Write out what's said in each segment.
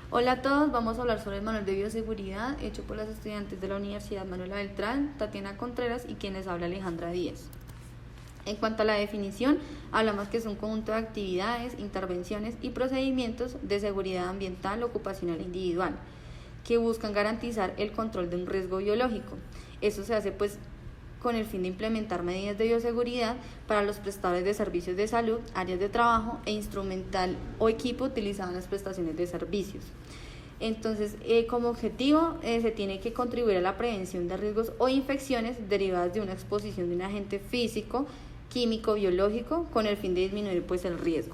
Hola a todos, vamos a hablar sobre el manual de bioseguridad hecho por las estudiantes de la Universidad Manuela Beltrán, Tatiana Contreras y quien les habla Alejandra Díaz. En cuanto a la definición, hablamos que es un conjunto de actividades, intervenciones y procedimientos de seguridad ambiental, ocupacional e individual que buscan garantizar el control de un riesgo biológico. Eso se hace con el fin de implementar medidas de bioseguridad para los prestadores de servicios de salud, áreas de trabajo e instrumental o equipo utilizado en las prestaciones de servicios. Entonces, como objetivo, se tiene que contribuir a la prevención de riesgos o infecciones derivadas de una exposición de un agente físico, químico, biológico, con el fin de disminuir el riesgo.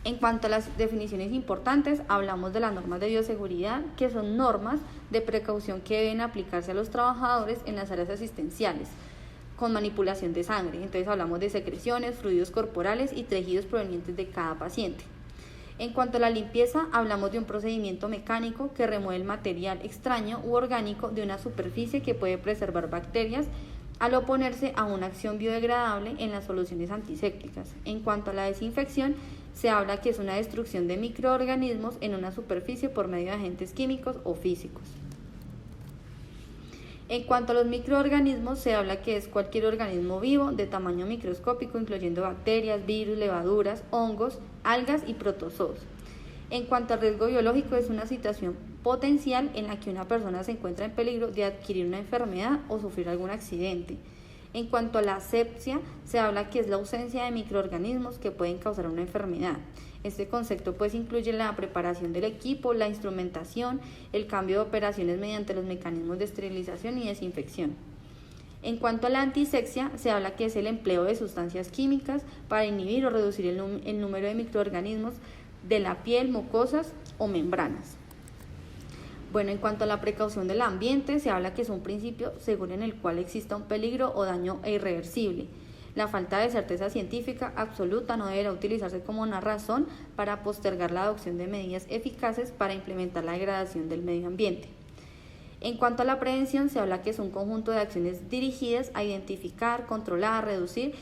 En cuanto a las definiciones importantes, hablamos de las normas de bioseguridad, que son normas de precaución que deben aplicarse a los trabajadores en las áreas asistenciales, con manipulación de sangre. Entonces hablamos de secreciones, fluidos corporales y tejidos provenientes de cada paciente. En cuanto a la limpieza, hablamos de un procedimiento mecánico que remueve el material extraño u orgánico de una superficie que puede preservar bacterias al oponerse a una acción biodegradable en las soluciones antisépticas. En cuanto a la desinfección, se habla que es una destrucción de microorganismos en una superficie por medio de agentes químicos o físicos. En cuanto a los microorganismos, se habla que es cualquier organismo vivo de tamaño microscópico, incluyendo bacterias, virus, levaduras, hongos, algas y protozoos. En cuanto al riesgo biológico, es una situación potencial en la que una persona se encuentra en peligro de adquirir una enfermedad o sufrir algún accidente. En cuanto a la asepsia, se habla que es la ausencia de microorganismos que pueden causar una enfermedad. Este concepto incluye la preparación del equipo, la instrumentación, el cambio de operaciones mediante los mecanismos de esterilización y desinfección. En cuanto a la antisepsia, se habla que es el empleo de sustancias químicas para inhibir o reducir el número de microorganismos de la piel, mucosas o membranas. En cuanto a la precaución del ambiente, se habla que es un principio seguro en el cual exista un peligro o daño irreversible. La falta de certeza científica absoluta no deberá utilizarse como una razón para postergar la adopción de medidas eficaces para implementar la degradación del medio ambiente. En cuanto a la prevención, se habla que es un conjunto de acciones dirigidas a identificar, controlar, reducir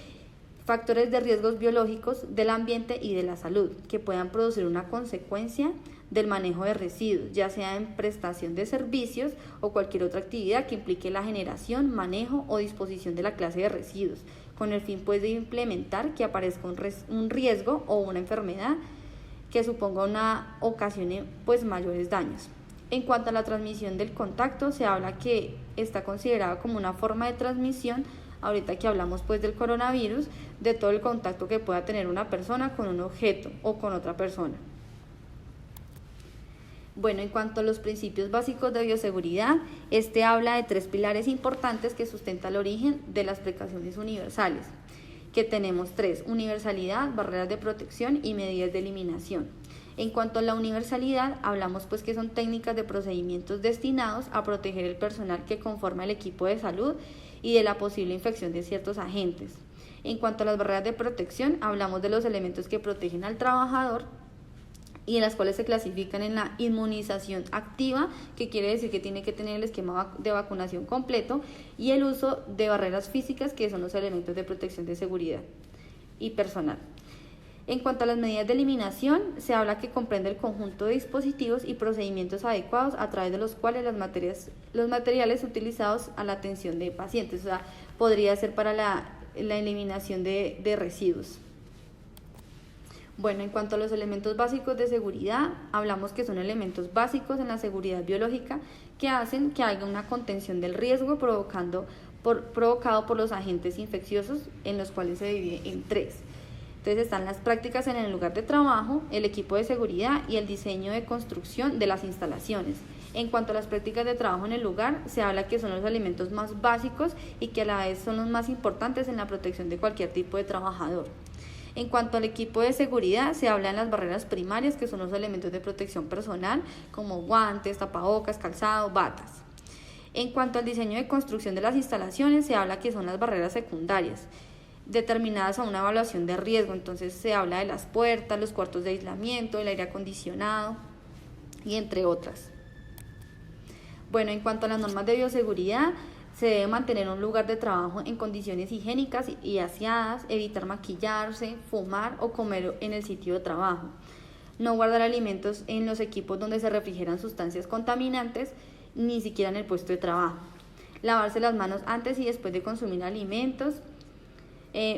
factores de riesgos biológicos del ambiente y de la salud que puedan producir una consecuencia del manejo de residuos, ya sea en prestación de servicios o cualquier otra actividad que implique la generación, manejo o disposición de la clase de residuos, con el fin de implementar que aparezca un riesgo o una enfermedad que suponga una ocasione mayores daños. En cuanto a la transmisión del contacto, se habla que está considerada como una forma de transmisión, ahorita que hablamos del coronavirus, de todo el contacto que pueda tener una persona con un objeto o con otra persona. En cuanto a los principios básicos de bioseguridad, este habla de 3 pilares importantes que sustentan el origen de las precauciones universales, que tenemos 3: universalidad, barreras de protección y medidas de eliminación. En cuanto a la universalidad, hablamos que son técnicas de procedimientos destinados a proteger el personal que conforma el equipo de salud y de la posible infección de ciertos agentes. En cuanto a las barreras de protección, hablamos de los elementos que protegen al trabajador y en las cuales se clasifican en la inmunización activa, que quiere decir que tiene que tener el esquema de vacunación completo, y el uso de barreras físicas, que son los elementos de protección de seguridad y personal. En cuanto a las medidas de eliminación, se habla que comprende el conjunto de dispositivos y procedimientos adecuados a través de los cuales los materiales utilizados a la atención de pacientes, podría ser para la eliminación de residuos. En cuanto a los elementos básicos de seguridad, hablamos que son elementos básicos en la seguridad biológica que hacen que haya una contención del riesgo provocado por los agentes infecciosos, en los cuales se divide en 3. Entonces están las prácticas en el lugar de trabajo, el equipo de seguridad y el diseño de construcción de las instalaciones. En cuanto a las prácticas de trabajo en el lugar, se habla que son los elementos más básicos y que a la vez son los más importantes en la protección de cualquier tipo de trabajador. En cuanto al equipo de seguridad, se habla en las barreras primarias, que son los elementos de protección personal, como guantes, tapabocas, calzado, batas. En cuanto al diseño de construcción de las instalaciones, se habla que son las barreras secundarias, determinadas a una evaluación de riesgo. Entonces se habla de las puertas, los cuartos de aislamiento, el aire acondicionado y entre otras. En cuanto a las normas de bioseguridad, se debe mantener un lugar de trabajo en condiciones higiénicas y aseadas, evitar maquillarse, fumar o comer en el sitio de trabajo. no guardar alimentos en los equipos donde se refrigeran sustancias contaminantes, ni siquiera en el puesto de trabajo, lavarse las manos antes y después de consumir alimentos,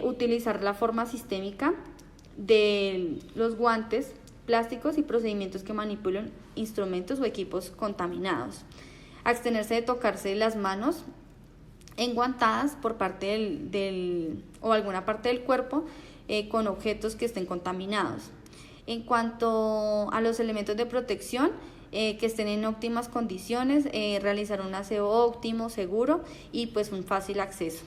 utilizar la forma sistémica de los guantes plásticos y procedimientos que manipulan instrumentos o equipos contaminados, abstenerse de tocarse las manos enguantadas por parte o alguna parte del cuerpo con objetos que estén contaminados. En cuanto a los elementos de protección, que estén en óptimas condiciones, realizar un aseo óptimo, seguro y pues un fácil acceso.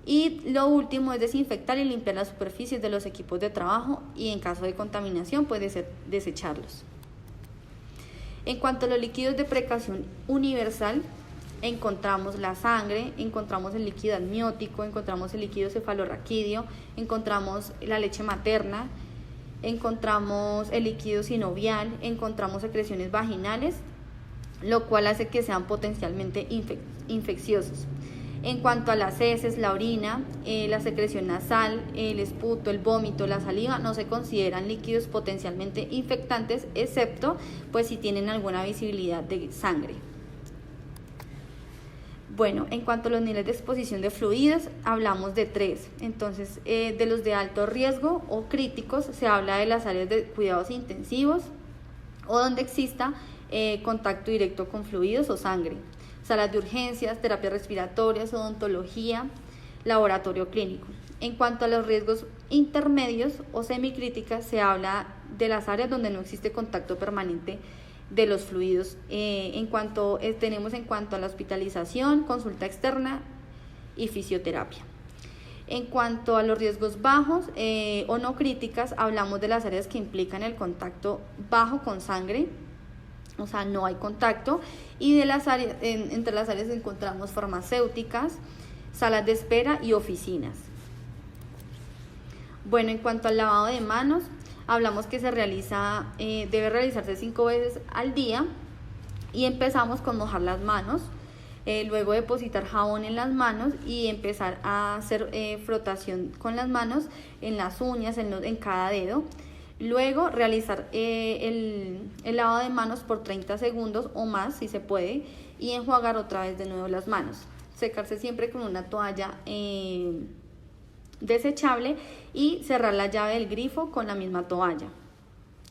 Y lo último es desinfectar y limpiar las superficies de los equipos de trabajo y en caso de contaminación puede ser desecharlos. En cuanto a los líquidos de precaución universal, encontramos la sangre, encontramos el líquido amniótico, encontramos el líquido cefalorraquídeo, encontramos la leche materna, encontramos el líquido sinovial, encontramos secreciones vaginales, lo cual hace que sean potencialmente infecciosos. En cuanto a las heces, la orina, la secreción nasal, el esputo, el vómito, la saliva, no se consideran líquidos potencialmente infectantes, excepto pues si tienen alguna visibilidad de sangre. Bueno, en cuanto a los niveles de exposición de fluidos, hablamos de 3. Entonces, de los de alto riesgo o críticos, se habla de las áreas de cuidados intensivos o donde exista contacto directo con fluidos o sangre, salas de urgencias, terapias respiratorias, odontología, laboratorio clínico. En cuanto a los riesgos intermedios o semicríticas, se habla de las áreas donde no existe contacto permanente de los fluidos. Tenemos en cuanto a la hospitalización, consulta externa y fisioterapia. En cuanto a los riesgos bajos o no críticas, hablamos de las áreas que implican el contacto bajo con sangre, o sea, no hay contacto, y de las áreas, entre las áreas encontramos farmacéuticas, salas de espera y oficinas. Bueno, en cuanto al lavado de manos, hablamos que debe realizarse 5 veces al día y empezamos con mojar las manos, luego depositar jabón en las manos y empezar a hacer frotación con las manos en las uñas, en cada dedo. Luego realizar el lavado de manos por 30 segundos o más si se puede y enjuagar otra vez de nuevo las manos. Secarse siempre con una toalla desechable y cerrar la llave del grifo con la misma toalla.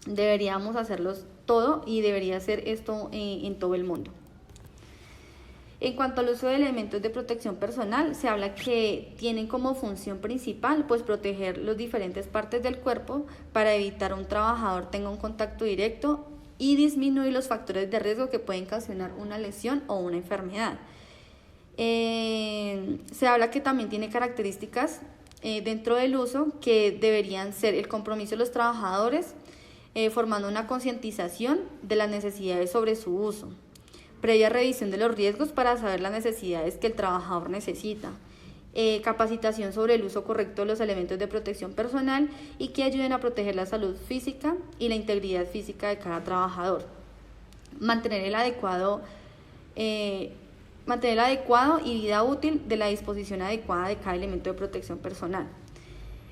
Deberíamos hacerlos todo y debería ser esto en todo el mundo. En cuanto al uso de elementos de protección personal, se habla que tienen como función principal pues proteger las diferentes partes del cuerpo para evitar un trabajador tenga un contacto directo y disminuir los factores de riesgo que pueden ocasionar una lesión o una enfermedad. Se habla que también tiene características dentro del uso que deberían ser el compromiso de los trabajadores, formando una concientización de las necesidades sobre su uso, previa revisión de los riesgos para saber las necesidades que el trabajador necesita, capacitación sobre el uso correcto de los elementos de protección personal y que ayuden a proteger la salud física y la integridad física de cada trabajador, mantener el adecuado y vida útil de la disposición adecuada de cada elemento de protección personal.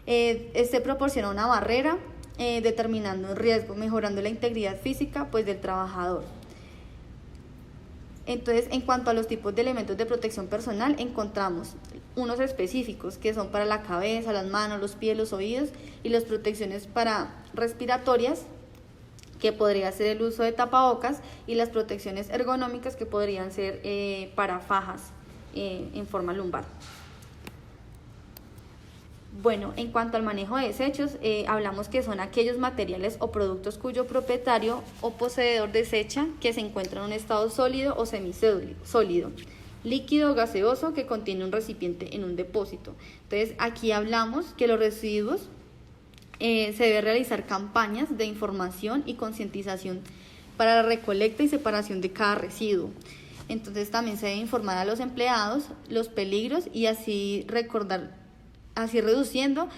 Este proporciona una barrera determinando el riesgo, mejorando la integridad física pues, del trabajador. Entonces, en cuanto a los tipos de elementos de protección personal, encontramos unos específicos que son para la cabeza, las manos, los pies, los oídos y las protecciones para respiratorias, que podría ser el uso de tapabocas, y las protecciones ergonómicas que podrían ser para fajas en forma lumbar. Bueno, en cuanto al manejo de desechos, hablamos que son aquellos materiales o productos cuyo propietario o poseedor desecha que se encuentra en un estado sólido o semisólido, líquido o gaseoso que contiene un recipiente en un depósito. Entonces, aquí hablamos que los residuos se debe realizar campañas de información y concientización para la recolecta y separación de cada residuo. Entonces, también se debe informar a los empleados los peligros y así reduciendo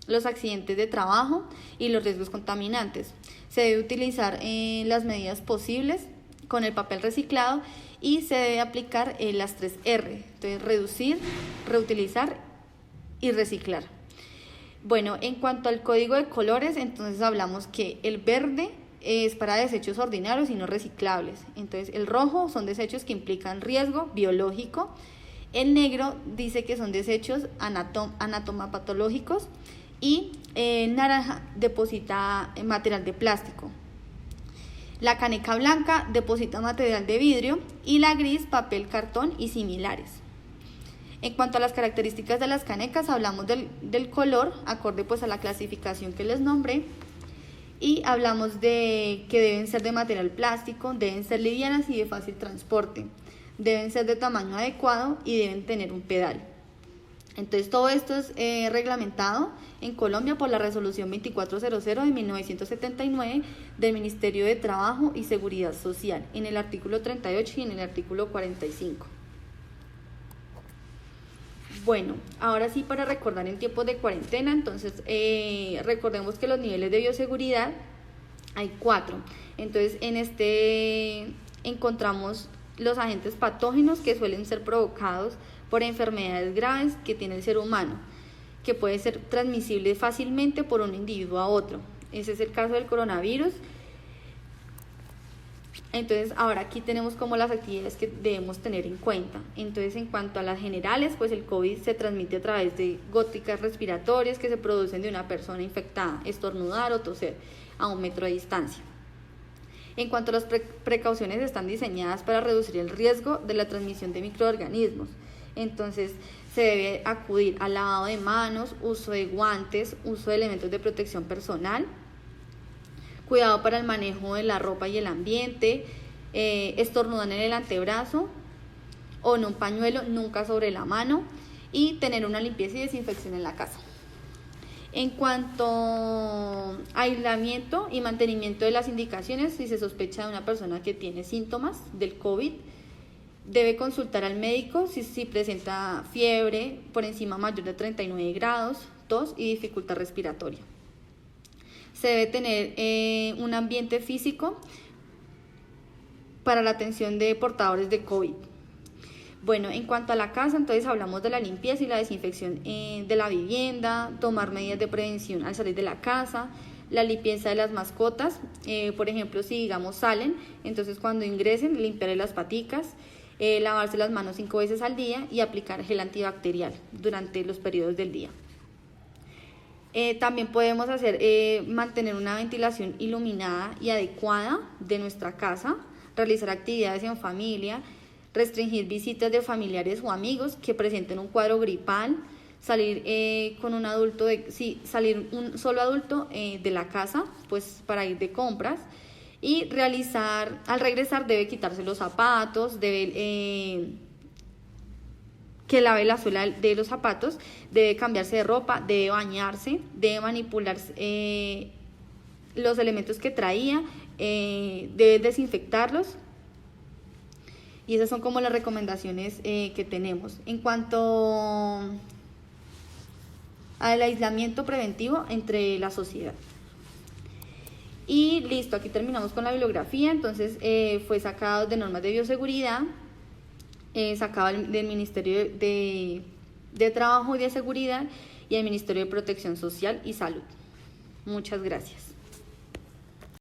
los accidentes de trabajo y los riesgos contaminantes. Se debe utilizar las medidas posibles con el papel reciclado y se debe aplicar las 3 R, entonces reducir, reutilizar y reciclar. Bueno, en cuanto al código de colores, entonces hablamos que el verde es para desechos ordinarios y no reciclables. Entonces el rojo son desechos que implican riesgo biológico. El negro dice que son desechos anatomopatológicos y el naranja deposita material de plástico. La caneca blanca deposita material de vidrio y la gris papel, cartón y similares. En cuanto a las características de las canecas, hablamos del color, acorde pues a la clasificación que les nombré, y hablamos de que deben ser de material plástico, deben ser livianas y de fácil transporte, deben ser de tamaño adecuado y deben tener un pedal. Entonces todo esto es reglamentado en Colombia por la resolución 2400 de 1979 del Ministerio de Trabajo y Seguridad Social, en el artículo 38 y en el artículo 45. Bueno, ahora sí, para recordar en tiempos de cuarentena, entonces recordemos que los niveles de bioseguridad hay 4. Entonces en este encontramos los agentes patógenos que suelen ser provocados por enfermedades graves que tiene el ser humano, que puede ser transmisible fácilmente por un individuo a otro. Ese es el caso del coronavirus. Entonces ahora aquí tenemos como las actividades que debemos tener en cuenta. Entonces en cuanto a las generales, pues el COVID se transmite a través de góticas respiratorias que se producen de una persona infectada, estornudar o toser a 1 metro de distancia. En cuanto a las precauciones, están diseñadas para reducir el riesgo de la transmisión de microorganismos. Entonces se debe acudir al lavado de manos, uso de guantes, uso de elementos de protección personal, cuidado para el manejo de la ropa y el ambiente, estornudar en el antebrazo o en un pañuelo, nunca sobre la mano, y tener una limpieza y desinfección en la casa. En cuanto a aislamiento y mantenimiento de las indicaciones, si se sospecha de una persona que tiene síntomas del COVID, debe consultar al médico si presenta fiebre por encima mayor de 39 grados, tos y dificultad respiratoria. Se debe tener un ambiente físico para la atención de portadores de COVID. Bueno, en cuanto a la casa, entonces hablamos de la limpieza y la desinfección de la vivienda, tomar medidas de prevención al salir de la casa, la limpieza de las mascotas, por ejemplo, si digamos salen, entonces cuando ingresen, limpiarle las paticas, lavarse las manos 5 veces al día y aplicar gel antibacterial durante los periodos del día. También podemos mantener una ventilación iluminada y adecuada de nuestra casa, realizar actividades en familia, restringir visitas de familiares o amigos que presenten un cuadro gripal, salir con un adulto, salir un solo adulto de la casa, pues para ir de compras, y al regresar debe quitarse los zapatos, debe que lave la suela de los zapatos, debe cambiarse de ropa, debe bañarse, debe manipular los elementos que traía, debe desinfectarlos. Y esas son como las recomendaciones que tenemos. En cuanto al aislamiento preventivo entre la sociedad. Y listo, aquí terminamos con la bibliografía. Entonces fue sacado de normas de bioseguridad, sacado del Ministerio de Trabajo y de Seguridad y el Ministerio de Protección Social y Salud. Muchas gracias.